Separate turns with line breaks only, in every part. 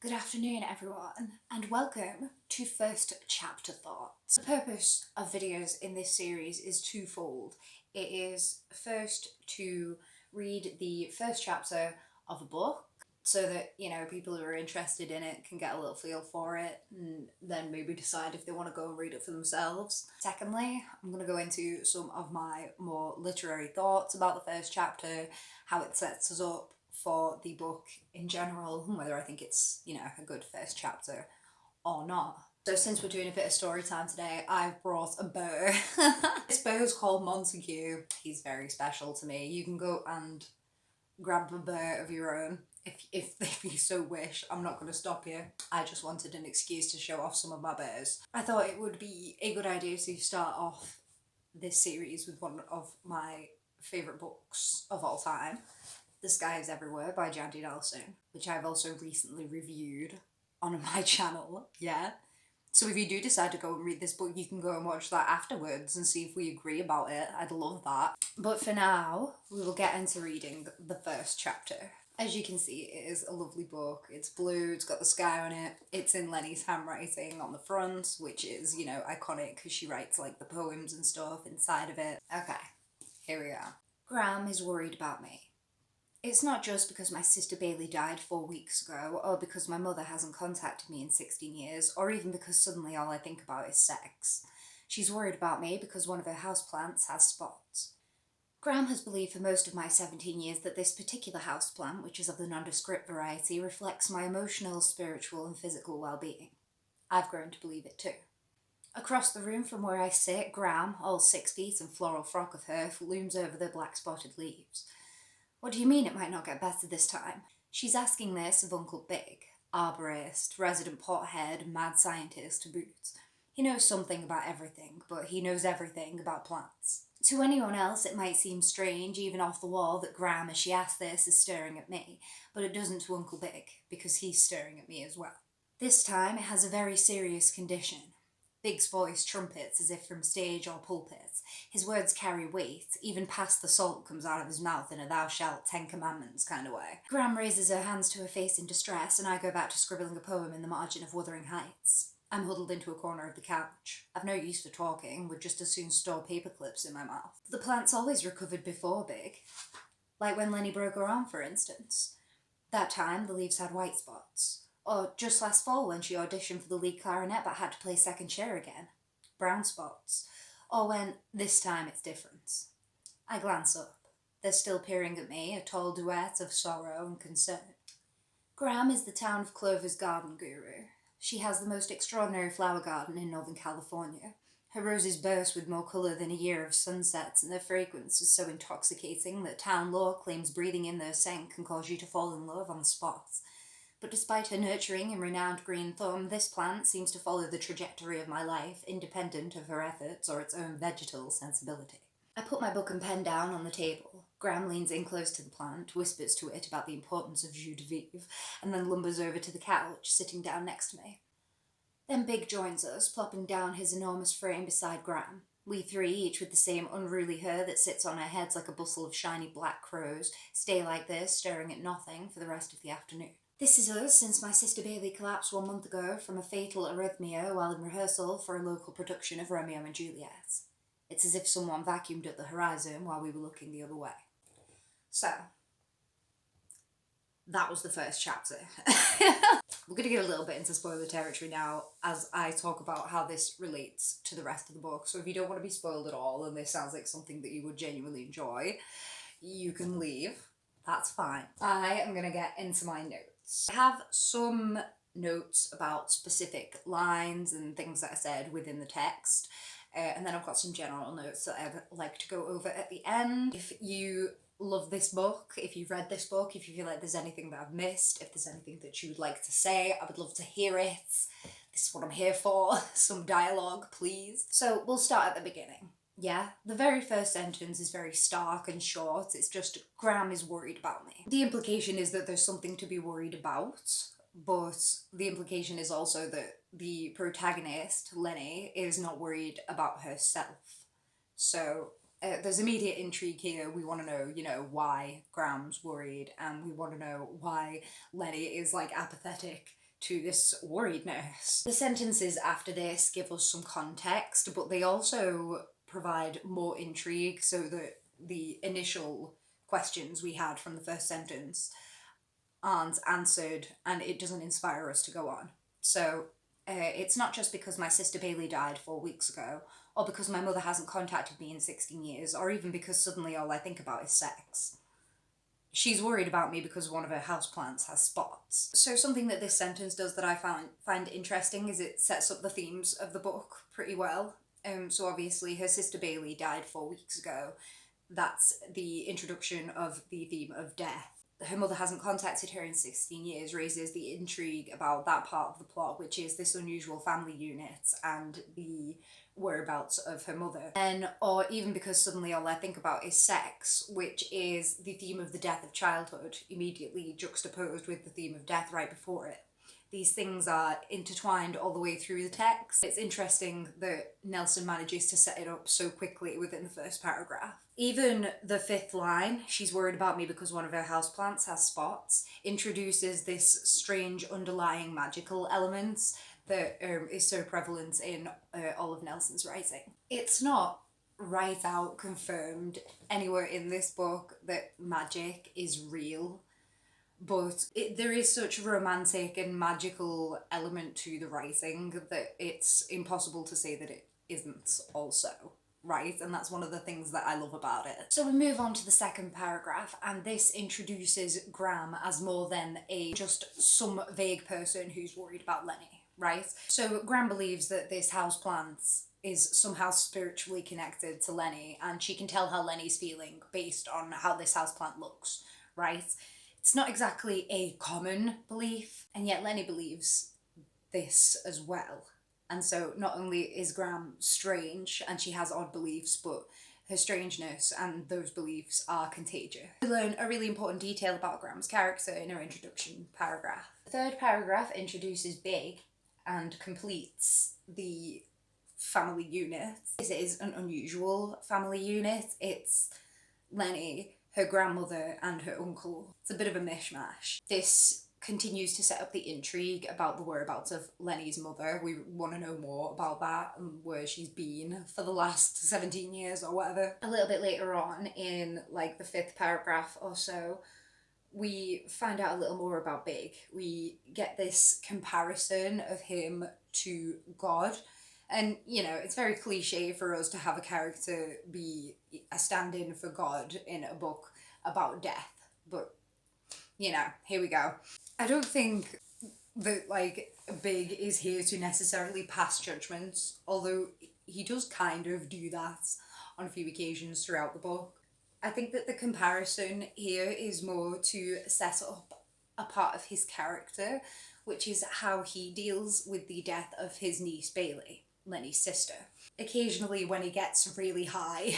Good afternoon, everyone, and welcome to First Chapter Thoughts. The purpose of videos in this series is twofold. It is first to read the first chapter of a book so that, people who are interested in it can get a little feel for it and then maybe decide if they want to go and read it for themselves. Secondly, I'm going to go into some of my more literary thoughts about the first chapter, how it sets us up for the book in general, and whether I think it's, a good first chapter or not. So since we're doing a bit of story time today, I've brought a bear. This bear is called Montague. He's very special to me. You can go and grab a bear of your own if you so wish. I'm not going to stop you. I just wanted an excuse to show off some of my bears. I thought it would be a good idea to start off this series with one of my favourite books of all time, The Sky is Everywhere by Jandy Nelson, which I've also recently reviewed on my channel, yeah. So if you do decide to go and read this book, you can go and watch that afterwards and see if we agree about it. I'd love that. But for now, we will get into reading the first chapter. As you can see, it is a lovely book. It's blue, it's got the sky on it. It's in Lenny's handwriting on the front, which is, iconic because she writes like the poems and stuff inside of it. Okay, here we are. Graham is worried about me. It's not just because my sister Bailey died 4 weeks ago, or because my mother hasn't contacted me in 16 years, or even because suddenly all I think about is sex. She's worried about me because one of her houseplants has spots. Graham has believed for most of my 17 years that this particular houseplant, which is of the nondescript variety, reflects my emotional, spiritual and physical well-being. I've grown to believe it too. Across the room from where I sit, Graham, all 6 feet and floral frock of her, looms over the black-spotted leaves. What do you mean it might not get better this time? She's asking this of Uncle Big, arborist, resident pothead, mad scientist to boot. He knows something about everything, but he knows everything about plants. To anyone else it might seem strange, even off the wall, that Graham, as she asks this, is staring at me, but it doesn't to Uncle Big, because he's staring at me as well. This time it has a very serious condition. Big's voice trumpets as if from stage or pulpit. His words carry weight, even past the salt comes out of his mouth in a thou shalt 10 commandments kind of way. Graham raises her hands to her face in distress, and I go back to scribbling a poem in the margin of Wuthering Heights. I'm huddled into a corner of the couch. I've no use for talking, would just as soon store paper clips in my mouth. The plant's always recovered before, Big. Like when Lenny broke her arm, for instance. That time, the leaves had white spots. Or just last fall when she auditioned for the lead clarinet but had to play second chair again. Brown spots. Or when, this time it's different. I glance up. They're still peering at me, a tall duet of sorrow and concern. Graham is the town of Clover's garden guru. She has the most extraordinary flower garden in Northern California. Her roses burst with more colour than a year of sunsets, and their fragrance is so intoxicating that town lore claims breathing in their scent can cause you to fall in love on the spot. But despite her nurturing and renowned green thumb, this plant seems to follow the trajectory of my life, independent of her efforts or its own vegetal sensibility. I put my book and pen down on the table. Graham leans in close to the plant, whispers to it about the importance of jus de vivre, and then lumbers over to the couch, sitting down next to me. Then Big joins us, plopping down his enormous frame beside Graham. We three, each with the same unruly hair that sits on our heads like a bustle of shiny black crows, stay like this, staring at nothing for the rest of the afternoon. This is us since my sister Bailey collapsed 1 month ago from a fatal arrhythmia while in rehearsal for a local production of Romeo and Juliet. It's as if someone vacuumed at the horizon while we were looking the other way. So, that was the first chapter. We're going to get a little bit into spoiler territory now as I talk about how this relates to the rest of the book. So if you don't want to be spoiled at all and this sounds like something that you would genuinely enjoy, you can leave. That's fine. I am going to get into my notes. I have some notes about specific lines and things that I said within the text, and then I've got some general notes that I'd like to go over at the end. If you love this book, if you've read this book, if you feel like there's anything that I've missed, if there's anything that you would like to say, I would love to hear it. This is what I'm here for. Some dialogue, please. So we'll start at the beginning. Yeah, the very first sentence is very stark and short. It's just, Graham is worried about me. The implication is that there's something to be worried about, but the implication is also that the protagonist, Lenny, is not worried about herself. So there's immediate intrigue here. We want to know, why Graham's worried, and we want to know why Lenny is, apathetic to this worriedness. The sentences after this give us some context, but they also provide more intrigue so that the initial questions we had from the first sentence aren't answered and it doesn't inspire us to go on. So it's not just because my sister Bailey died 4 weeks ago, or because my mother hasn't contacted me in 16 years, or even because suddenly all I think about is sex. She's worried about me because one of her houseplants has spots. So something that this sentence does that I find interesting is it sets up the themes of the book pretty well. So obviously her sister Bailey died 4 weeks ago. That's the introduction of the theme of death. Her mother hasn't contacted her in 16 years raises the intrigue about that part of the plot, which is this unusual family unit and the whereabouts of her mother. Or even because suddenly all I think about is sex, which is the theme of the death of childhood, immediately juxtaposed with the theme of death right before it. These things are intertwined all the way through the text. It's interesting that Nelson manages to set it up so quickly within the first paragraph. Even the fifth line, she's worried about me because one of her houseplants has spots, introduces this strange underlying magical elements that is so prevalent in all of Nelson's writing. It's not right out confirmed anywhere in this book that magic is real, but there is such a romantic and magical element to the writing that it's impossible to say that it isn't also, right? And that's one of the things that I love about it. So we move on to the second paragraph, and this introduces Graham as more than just some vague person who's worried about Lenny, right? So Graham believes that this houseplant is somehow spiritually connected to Lenny, and she can tell how Lenny's feeling based on how this houseplant looks, right? It's not exactly a common belief, and yet Lenny believes this as well. And so not only is Graham strange and she has odd beliefs, but her strangeness and those beliefs are contagious. We learn a really important detail about Graham's character in her introduction paragraph. The third paragraph introduces Big and completes the family unit. This is an unusual family unit. It's Lenny, her grandmother, and her uncle. It's a bit of a mishmash. This continues to set up the intrigue about the whereabouts of Lenny's mother. We want to know more about that and where she's been for the last 17 years or whatever. A little bit later on, in like the fifth paragraph or so, we find out a little more about Big. We get this comparison of him to God. And, you know, it's very cliche for us to have a character be a stand-in for God in a book about death. But, you know, here we go. I don't think that, like, Big is here to necessarily pass judgments, although he does kind of do that on a few occasions throughout the book. I think that the comparison here is more to set up a part of his character, which is how he deals with the death of his niece Bailey, Lenny's sister. Occasionally when he gets really high,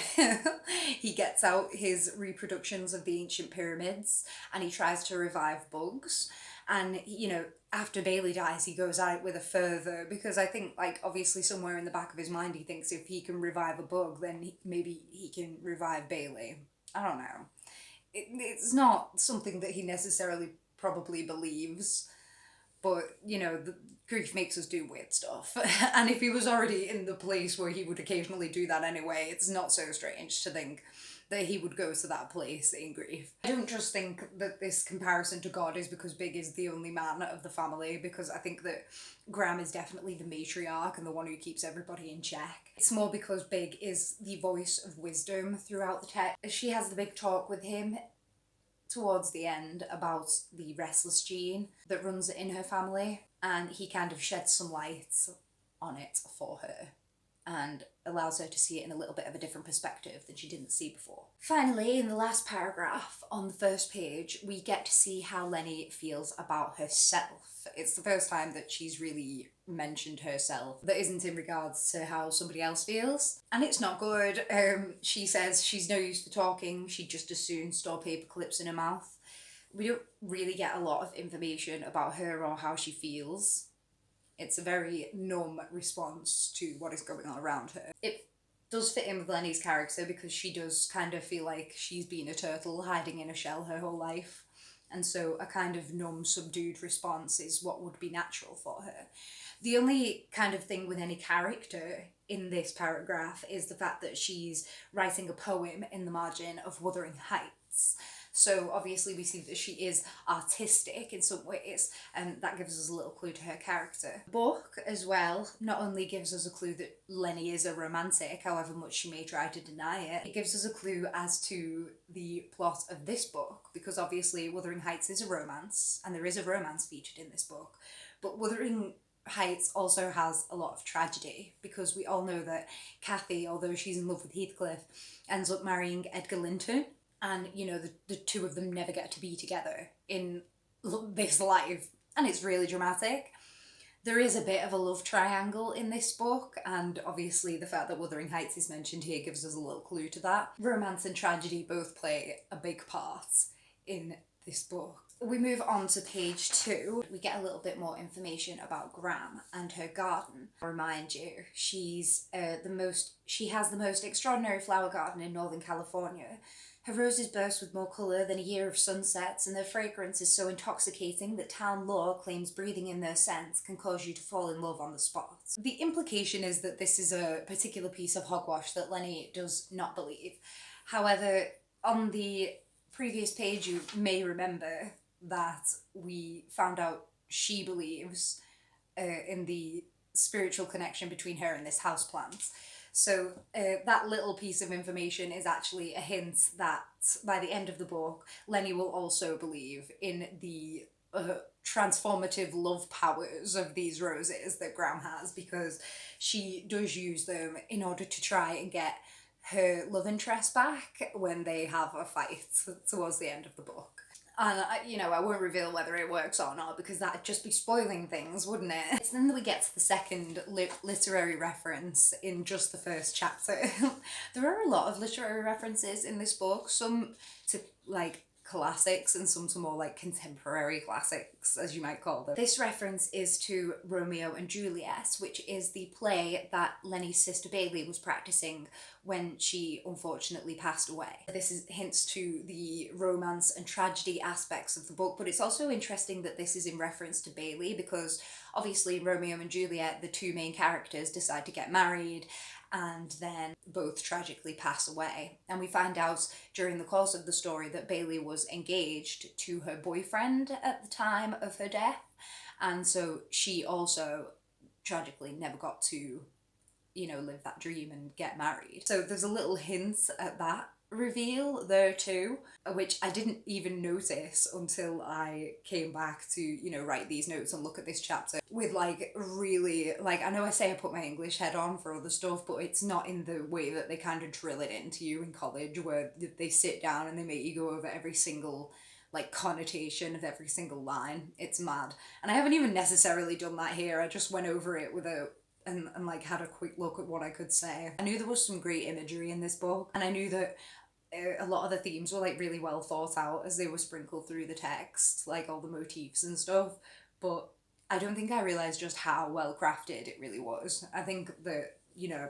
he gets out his reproductions of the ancient pyramids and he tries to revive bugs. And, you know, after Bailey dies, he goes out with a further, because I think, like, obviously somewhere in the back of his mind he thinks if he can revive a bug, then maybe he can revive Bailey. I don't know. It's not something that he necessarily probably believes. But, you know, the grief makes us do weird stuff. And if he was already in the place where he would occasionally do that anyway, it's not so strange to think that he would go to that place in grief. I don't just think that this comparison to God is because Big is the only man of the family, because I think that Graham is definitely the matriarch and the one who keeps everybody in check. It's more because Big is the voice of wisdom throughout the text. She has the big talk with him towards the end about the restless gene that runs in her family, and he kind of sheds some light on it for her and allows her to see it in a little bit of a different perspective than she didn't see before. Finally, in the last paragraph on the first page, we get to see how Lenny feels about herself. It's the first time that she's really mentioned herself that isn't in regards to how somebody else feels, and it's not good. She says she's no use for talking, she'd just as soon store paper clips in her mouth. We don't really get a lot of information about her or how she feels. It's a very numb response to what is going on around her. It does fit in with Lenny's character because she does kind of feel like she's been a turtle hiding in a shell her whole life. and so a kind of numb, subdued response is what would be natural for her. The only kind of thing with any character in this paragraph is the fact that she's writing a poem in the margin of Wuthering Heights. So obviously we see that she is artistic in some ways, and that gives us a little clue to her character. The book as well not only gives us a clue that Lenny is a romantic, however much she may try to deny it, it gives us a clue as to the plot of this book, because obviously Wuthering Heights is a romance, and there is a romance featured in this book, but Wuthering Heights also has a lot of tragedy, because we all know that Kathy, although she's in love with Heathcliff, ends up marrying Edgar Linton, and you know the two of them never get to be together in this life, and it's really dramatic. There is a bit of a love triangle in this book, and obviously the fact that Wuthering Heights is mentioned here gives us a little clue to that. Romance and tragedy both play a big part in this book. We move on to page 2. We get a little bit more information about Gram and her garden. I'll remind you, she has the most extraordinary flower garden in Northern California. Her roses burst with more colour than a year of sunsets, and their fragrance is so intoxicating that town lore claims breathing in their scents can cause you to fall in love on the spot. The implication is that this is a particular piece of hogwash that Lenny does not believe. However, on the previous page you may remember that we found out she believes in the spiritual connection between her and this houseplant. So that little piece of information is actually a hint that by the end of the book, Lenny will also believe in the transformative love powers of these roses that Gram has, because she does use them in order to try and get her love interest back when they have a fight towards the end of the book. And, I won't reveal whether it works or not, because that'd just be spoiling things, wouldn't it? It's then that we get to the second literary reference in just the first chapter. There are a lot of literary references in this book, some to, classics and some to more, contemporary classics, as you might call them. This reference is to Romeo and Juliet, which is the play that Lenny's sister Bailey was practicing when she unfortunately passed away. This hints to the romance and tragedy aspects of the book, but it's also interesting that this is in reference to Bailey, because obviously Romeo and Juliet, the two main characters, decide to get married and then both tragically pass away. And we find out during the course of the story that Bailey was engaged to her boyfriend at the time of her death, and so she also tragically never got to live that dream and get married. So there's a little hint at that reveal there too, which I didn't even notice until I came back to, write these notes and look at this chapter with really, I know I say I put my English head on for other stuff, but it's not in the way that they kind of drill it into you in college, where they sit down and they make you go over every single connotation of every single line. It's mad. And I haven't even necessarily done that here. I just went over it and had a quick look at what I could say. I knew there was some great imagery in this book, and I knew that a lot of the themes were really well thought out as they were sprinkled through the text, all the motifs and stuff, but I don't think I realised just how well crafted it really was. I think that,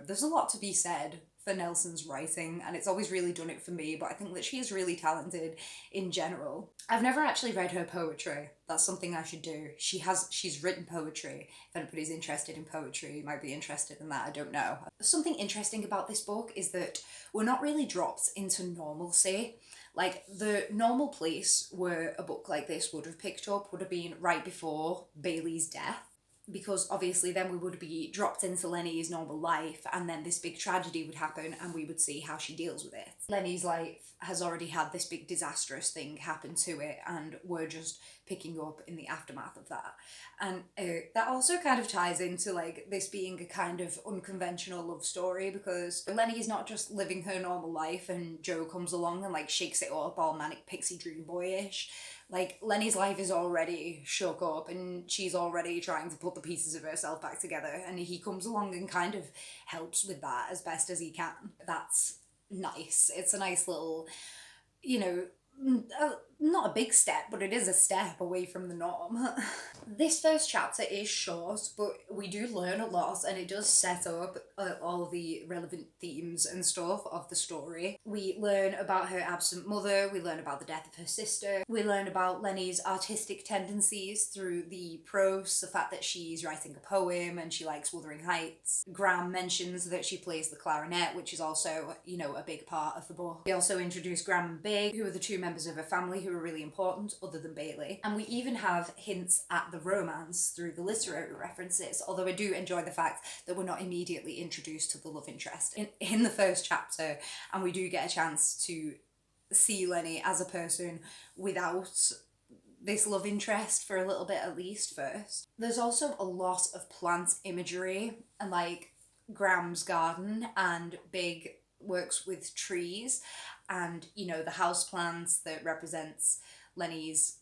there's a lot to be said for Nelson's writing, and it's always really done it for me, but I think that she is really talented in general. I've never actually read her poetry. That's something I should do. She's written poetry. If anybody's interested in poetry, might be interested in that, I don't know. Something interesting about this book is that we're not really dropped into normalcy. The normal place where a book like this would have picked up would have been right before Bailey's death, because obviously then we would be dropped into Lenny's normal life, and then this big tragedy would happen and we would see how she deals with it. Lenny's life has already had this big disastrous thing happen to it, and we're just picking up in the aftermath of that. And that also kind of ties into this being a kind of unconventional love story, because Lenny is not just living her normal life and Joe comes along and shakes it up all manic pixie dream boyish. Lenny's life is already shook up and she's already trying to put the pieces of herself back together, and he comes along and kind of helps with that as best as he can. That's nice. It's a nice little, not a big step, but it is a step away from the norm. This first chapter is short, but we do learn a lot, and it does set up all the relevant themes and stuff of the story. We learn about her absent mother, we learn about the death of her sister, we learn about Lenny's artistic tendencies through the prose, the fact that she's writing a poem and she likes Wuthering Heights. Graham mentions that she plays the clarinet, which is also, you know, a big part of the book. We also introduce Graham and Big, who are the two members of her family who are really important, other than Bailey. And we even have hints at the romance through the literary references, although I do enjoy the fact that we're not immediately introduced to the love interest in the first chapter, and we do get a chance to see Lenny as a person without this love interest for a little bit at least first. There's also a lot of plant imagery, and like Graham's garden and Big works with trees, and you know, the house plants that represents Lenny's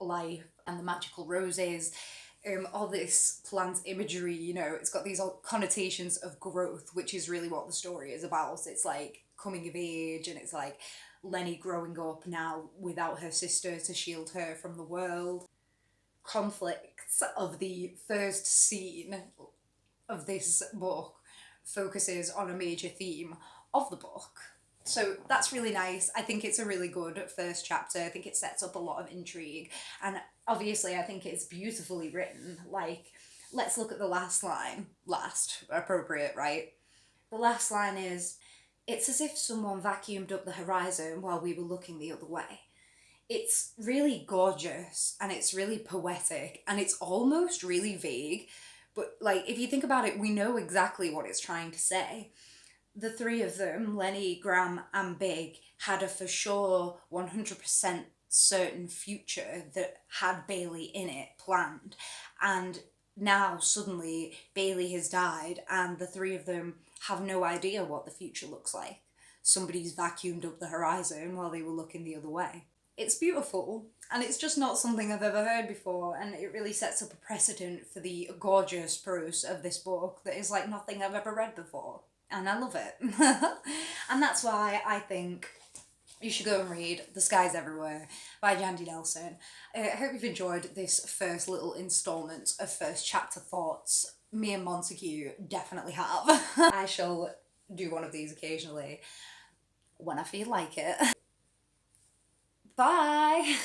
life and the magical roses. All this plant imagery, you know, it's got these connotations of growth, which is really what the story is about. It's like coming of age, and it's like Lenny growing up now without her sister to shield her from the world. Conflicts of the first scene of this book focuses on a major theme of the book. So that's really nice. I think it's a really good first chapter. I think it sets up a lot of intrigue. And obviously I think it's beautifully written. Like, let's look at the last line. Last, appropriate, right? The last line is, "It's as if someone vacuumed up the horizon while we were looking the other way." It's really gorgeous, and it's really poetic, and it's almost really vague. But like, if you think about it, we know exactly what it's trying to say. The three of them, Lenny, Graham, and Big, had a for sure 100% certain future that had Bailey in it planned. And now suddenly Bailey has died, and the three of them have no idea what the future looks like. Somebody's vacuumed up the horizon while they were looking the other way. It's beautiful, and it's just not something I've ever heard before, and it really sets up a precedent for the gorgeous prose of this book that is like nothing I've ever read before. And I love it. And that's why I think you should go and read The Skies Everywhere by Jandy Nelson. I hope you've enjoyed this first little instalment of first chapter thoughts. Me and Montague definitely have. I shall do one of these occasionally when I feel like it. Bye!